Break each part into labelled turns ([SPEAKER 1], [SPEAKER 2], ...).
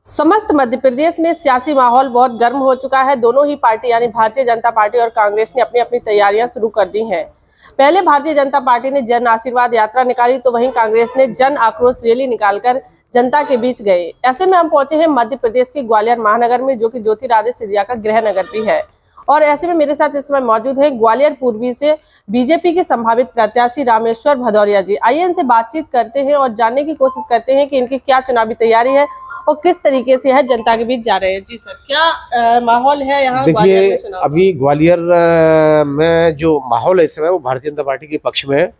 [SPEAKER 1] समस्त मध्य प्रदेश में सियासी माहौल बहुत गर्म हो चुका है। दोनों ही पार्टी यानी भारतीय जनता पार्टी और कांग्रेस ने अपनी अपनी तैयारियां शुरू कर दी हैं। पहले भारतीय जनता पार्टी ने जन आशीर्वाद यात्रा निकाली, तो वहीं कांग्रेस ने जन आक्रोश रैली निकालकर जनता के बीच गए। ऐसे में हम पहुंचे हैं मध्य प्रदेश के ग्वालियर महानगर में, जो कि ज्योतिरादित्य सिंधिया का गृह नगर भी है। और ऐसे में मेरे साथ इस समय मौजूद है ग्वालियर पूर्वी से बीजेपी के संभावित प्रत्याशी रामेश्वर भदौरिया जी। आइए इनसे बातचीत करते हैं और जानने की कोशिश करते हैं कि इनकी क्या चुनावी तैयारी है और किस तरीके से है जनता के बीच जा रहे हैं। जी सर, क्या माहौल है यहाँ ग्वालियर में चुनाव?
[SPEAKER 2] अभी ग्वालियर में जो माहौल है इस समय वो भारतीय जनता पार्टी के पक्ष में है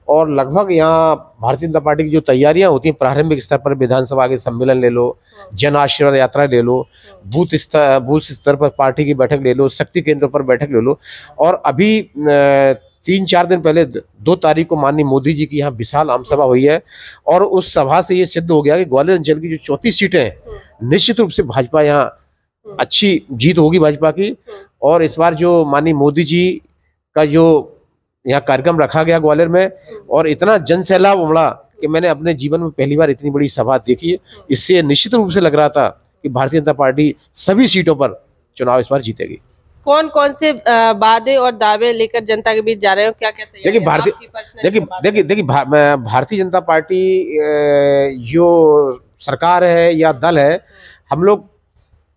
[SPEAKER 2] और लगभग यहाँ भारतीय जनता पार्टी की जो तैयारियां होती हैं प्रारंभिक स्तर पर, विधानसभा के सम्मेलन ले लो, जन आशीर्वाद यात्रा ले लो, बूथ स्तर पर पार्टी की बैठक ले लो, शक्ति केंद्र पर बैठक ले लो। और अभी 3-4 दिन पहले 2 तारीख को माननीय मोदी जी की यहाँ विशाल आम सभा हुई है और उस सभा से ये सिद्ध हो गया कि ग्वालियर अंचल की जो 34 सीटें हैं निश्चित रूप से भाजपा यहाँ अच्छी जीत होगी भाजपा की। और इस बार जो माननीय मोदी जी का जो यहाँ कार्यक्रम रखा गया ग्वालियर में और इतना जन सैलाब उमड़ा कि मैंने अपने जीवन में पहली बार इतनी बड़ी सभा देखी है। इससे निश्चित रूप से लग रहा था कि भारतीय जनता पार्टी सभी सीटों पर चुनाव इस बार जीतेगी।
[SPEAKER 1] कौन कौन से वादे और दावे लेकर जनता के बीच जा रहे हो, क्या क्या तैयारी?
[SPEAKER 2] देखिए भारतीय जनता पार्टी जो सरकार है या दल है, हम लोग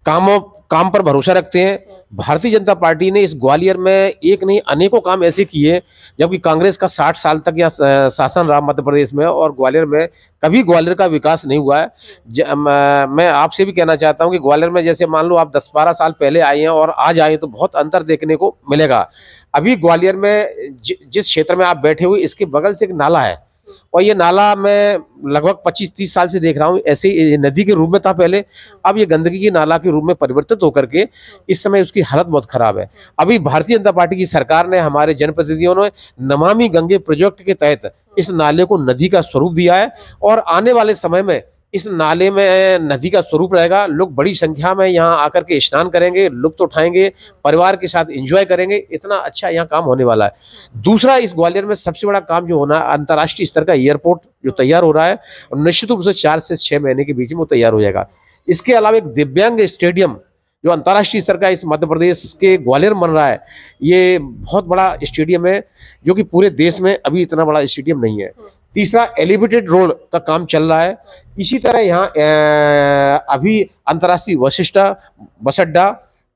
[SPEAKER 2] काम पर भरोसा रखते हैं। भारतीय जनता पार्टी ने इस ग्वालियर में एक नहीं अनेकों काम ऐसे किए, जबकि कांग्रेस का 60 साल तक यहाँ शासन रहा मध्य प्रदेश में और ग्वालियर में कभी ग्वालियर का विकास नहीं हुआ है। मैं आपसे भी कहना चाहता हूँ कि ग्वालियर में जैसे मान लो आप 10-12 साल पहले आए हैं और आज आए तो बहुत अंतर देखने को मिलेगा। अभी ग्वालियर में जिस क्षेत्र में आप बैठे हुए इसके बगल से एक नाला है और ये नाला मैं लगभग 25-30 साल से देख रहा हूँ, ऐसे ही नदी के रूप में था पहले, अब ये गंदगी की नाला के रूप में परिवर्तित होकर के इस समय उसकी हालत बहुत खराब है। अभी भारतीय जनता पार्टी की सरकार ने, हमारे जनप्रतिनिधियों ने नमामि गंगे प्रोजेक्ट के तहत इस नाले को नदी का स्वरूप दिया है और आने वाले समय में इस नाले में नदी का स्वरूप रहेगा। लोग बड़ी संख्या में यहाँ आकर के स्नान करेंगे, लुत्फ उठाएंगे, परिवार के साथ एंजॉय करेंगे। इतना अच्छा यहाँ काम होने वाला है। दूसरा, इस ग्वालियर में सबसे बड़ा काम जो होना है, अंतर्राष्ट्रीय स्तर का एयरपोर्ट जो तैयार हो रहा है और निश्चित रूप से 4 से 6 महीने के बीच में वो तैयार हो जाएगा। इसके अलावा एक दिव्यांग स्टेडियम जो अंतर्राष्ट्रीय स्तर का इस मध्य प्रदेश के ग्वालियर बन रहा है, ये बहुत बड़ा स्टेडियम है जो कि पूरे देश में अभी इतना बड़ा स्टेडियम नहीं है। तीसरा, एलिवेटेड रोड का काम चल रहा है। इसी तरह यहाँ अभी अंतर्राष्ट्रीय बस अड्डा,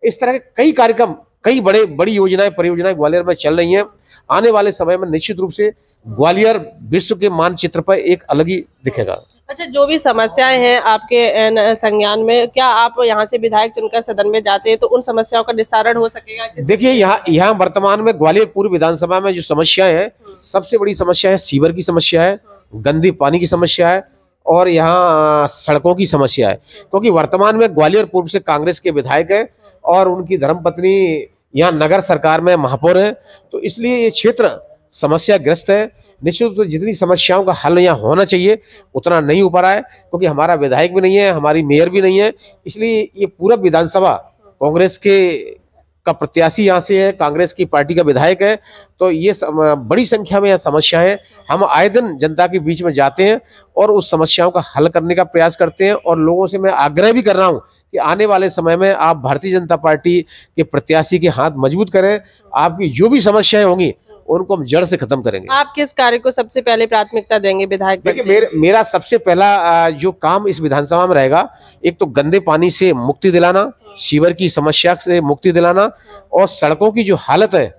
[SPEAKER 2] इस तरह के कई कार्यक्रम, कई बड़ी योजनाएं, परियोजनाएं ग्वालियर में चल रही हैं। आने वाले समय में निश्चित रूप से ग्वालियर विश्व के मानचित्र पर एक अलग ही दिखेगा।
[SPEAKER 1] अच्छा, जो भी समस्याएं हैं आपके संज्ञान में, क्या आप यहाँ से विधायक चुनकर सदन में जाते हैं तो उन समस्याओं का निस्तारण हो सकेगा?
[SPEAKER 2] देखिए, यहाँ वर्तमान में ग्वालियर पूर्व विधानसभा में जो समस्याएं हैं, सबसे बड़ी समस्या है सीवर की समस्या है, गंदे पानी की समस्या है और यहाँ सड़कों की समस्या है। क्योंकि वर्तमान में ग्वालियर पूर्व से कांग्रेस के विधायक है और उनकी धर्मपत्नी यहाँ नगर सरकार में महापौर है, तो इसलिए ये क्षेत्र समस्याग्रस्त है। निश्चित रूप से जितनी समस्याओं का हल यहाँ होना चाहिए उतना नहीं हो पा रहा है, क्योंकि हमारा विधायक भी नहीं है, हमारी मेयर भी नहीं है। इसलिए ये पूरा विधानसभा कांग्रेस का प्रत्याशी यहाँ से है, कांग्रेस की पार्टी का विधायक है, तो ये बड़ी संख्या में यह समस्याएं, हम आए दिन जनता के बीच में जाते हैं और उस समस्याओं का हल करने का प्रयास करते हैं। और लोगों से मैं आग्रह भी कर रहा हूँ कि आने वाले समय में आप भारतीय जनता पार्टी के प्रत्याशी के हाथ मजबूत करें। आपकी जो भी समस्याएं होंगी उनको हम जड़ से खत्म करेंगे।
[SPEAKER 1] आप किस कार्य को सबसे पहले प्राथमिकता देंगे विधायक?
[SPEAKER 2] देखिए, मेरा सबसे पहला जो काम इस विधानसभा में रहेगा, एक तो गंदे पानी से मुक्ति दिलाना, सीवर की समस्या से मुक्ति दिलाना और सड़कों की जो हालत है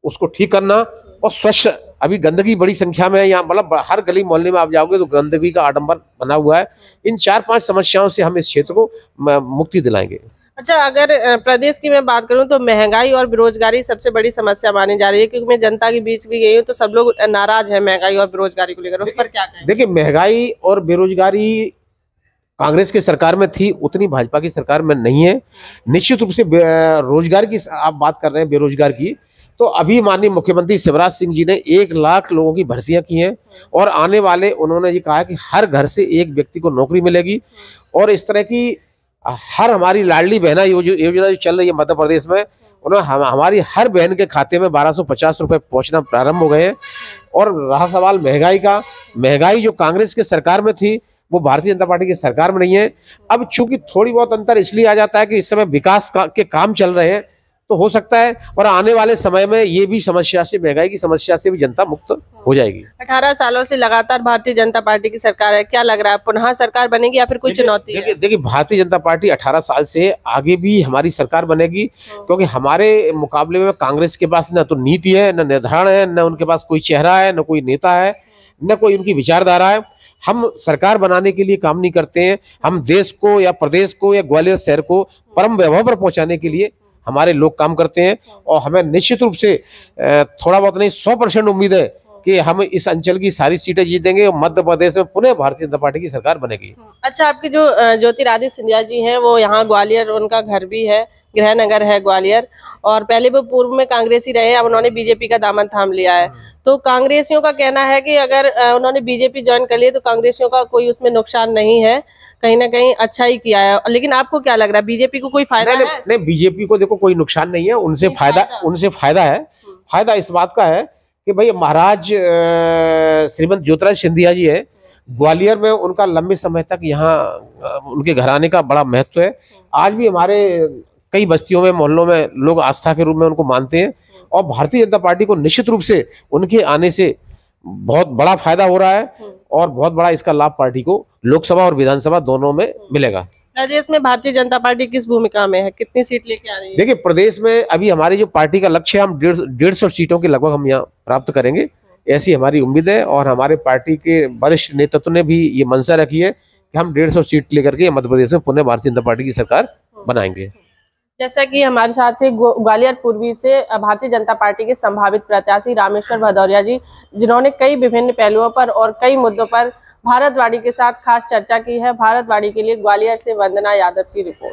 [SPEAKER 2] उसको ठीक करना और स्वच्छ, अभी गंदगी बड़ी संख्या में यहाँ, मतलब हर गली मोहल्ले में आप जाओगे तो गंदगी का आडंबर बना हुआ है। इन 4-5 समस्याओं से हम इस क्षेत्र को मुक्ति दिलाएंगे।
[SPEAKER 1] अच्छा, अगर प्रदेश की मैं बात करूं तो महंगाई और बेरोजगारी सबसे बड़ी समस्या मानी जा रही है, क्योंकि मैं जनता के बीच भी गई हूं तो सब लोग नाराज हैं महंगाई और बेरोजगारी को लेकर। उस पर क्या कहें?
[SPEAKER 2] देखिए, महंगाई और बेरोजगारी कांग्रेस की सरकार में थी, उतनी भाजपा की सरकार में नहीं है। निश्चित रूप से रोजगार की आप बात कर रहे हैं, बेरोजगार की, तो अभी माननीय मुख्यमंत्री शिवराज सिंह जी ने 1 लाख लोगों की भर्तियां की हैं और आने वाले उन्होंने ये कहा कि हर घर से एक व्यक्ति को नौकरी मिलेगी। और इस तरह की हर हमारी लाडली बहना योजना जो चल रही है मध्य प्रदेश में, उन्होंने हमारी हर बहन के खाते में 1250 रुपये पहुंचना प्रारंभ हो गए हैं। और रहा सवाल महंगाई का, महंगाई जो कांग्रेस के सरकार में थी वो भारतीय जनता पार्टी की सरकार में नहीं है। अब चूंकि थोड़ी बहुत अंतर इसलिए आ जाता है कि इस समय विकास के काम चल रहे हैं, तो हो सकता है और आने वाले समय में ये भी समस्या से, महंगाई की समस्या से भी जनता मुक्त हो जाएगी।
[SPEAKER 1] 18 सालों से लगातार भारतीय जनता पार्टी की सरकार है, क्या लग रहा है पुनः सरकार बनेगी या फिर कोई चुनौती है?
[SPEAKER 2] देखिए भारतीय जनता पार्टी 18 साल से आगे भी हमारी सरकार बनेगी, क्योंकि हमारे मुकाबले में कांग्रेस के पास न तो नीति है, न निर्धारण है, न उनके पास कोई चेहरा है, न कोई नेता है, न कोई उनकी विचारधारा है। हम सरकार बनाने के लिए काम नहीं करते हैं, हम देश को या प्रदेश को या ग्वालियर शहर को परम वैभव पर पहुंचाने के लिए हमारे लोग काम करते हैं। और हमें निश्चित रूप से थोड़ा बहुत नहीं 100% उम्मीद है कि हम इस अंचल की सारी सीटें जीत देंगे और मध्य प्रदेश में पुनः भारतीय जनता पार्टी की सरकार बनेगी।
[SPEAKER 1] अच्छा, आपके जो ज्योतिरादित्य सिंधिया जी हैं वो यहाँ ग्वालियर, उनका घर भी है, गृह नगर है ग्वालियर, और पहले वो पूर्व में कांग्रेसी रहे हैं, अब उन्होंने बीजेपी का दामन थाम लिया है। तो कांग्रेसियों का कहना है कि अगर उन्होंने बीजेपी ज्वाइन कर लिया तो कांग्रेसियों का कोई उसमें नुकसान नहीं है, कहीं ना कहीं अच्छा ही किया है। लेकिन आपको क्या लग रहा है, बीजेपी को कोई फायदा है?
[SPEAKER 2] नहीं, बीजेपी को देखो कोई नुकसान नहीं है, उनसे फायदा है। फायदा इस बात का है कि भाई महाराज श्रीमंत ज्योतिरादित्य सिंधिया जी है, ग्वालियर में उनका लंबे समय तक यहाँ उनके घर आने का बड़ा महत्व है। आज भी हमारे कई बस्तियों में, मोहल्लों में लोग आस्था के रूप में उनको मानते हैं, और भारतीय जनता पार्टी को निश्चित रूप से उनके आने से बहुत बड़ा फायदा हो रहा है और बहुत बड़ा इसका लाभ पार्टी को लोकसभा और विधानसभा दोनों में मिलेगा।
[SPEAKER 1] प्रदेश में भारतीय जनता पार्टी किस भूमिका में है, कितनी सीट लेके आ रही है?
[SPEAKER 2] देखिए प्रदेश में अभी हमारी जो पार्टी का लक्ष्य है, हम 150 सीटों के लगभग हम यहाँ प्राप्त करेंगे, ऐसी हमारी उम्मीद है। और हमारे पार्टी के वरिष्ठ नेतृत्व ने भी ये मंशा रखी है कि हम 150 सीट लेकर के मध्य प्रदेश में पुनः भारतीय जनता पार्टी की सरकार बनाएंगे।
[SPEAKER 1] जैसा कि हमारे साथ थे ग्वालियर पूर्वी से भारतीय जनता पार्टी के संभावित प्रत्याशी रामेश्वर भदौरिया जी, जिन्होंने कई विभिन्न पहलुओं पर और कई मुद्दों पर भारतवाणी के साथ खास चर्चा की है। भारतवाणी के लिए ग्वालियर से वंदना यादव की रिपोर्ट।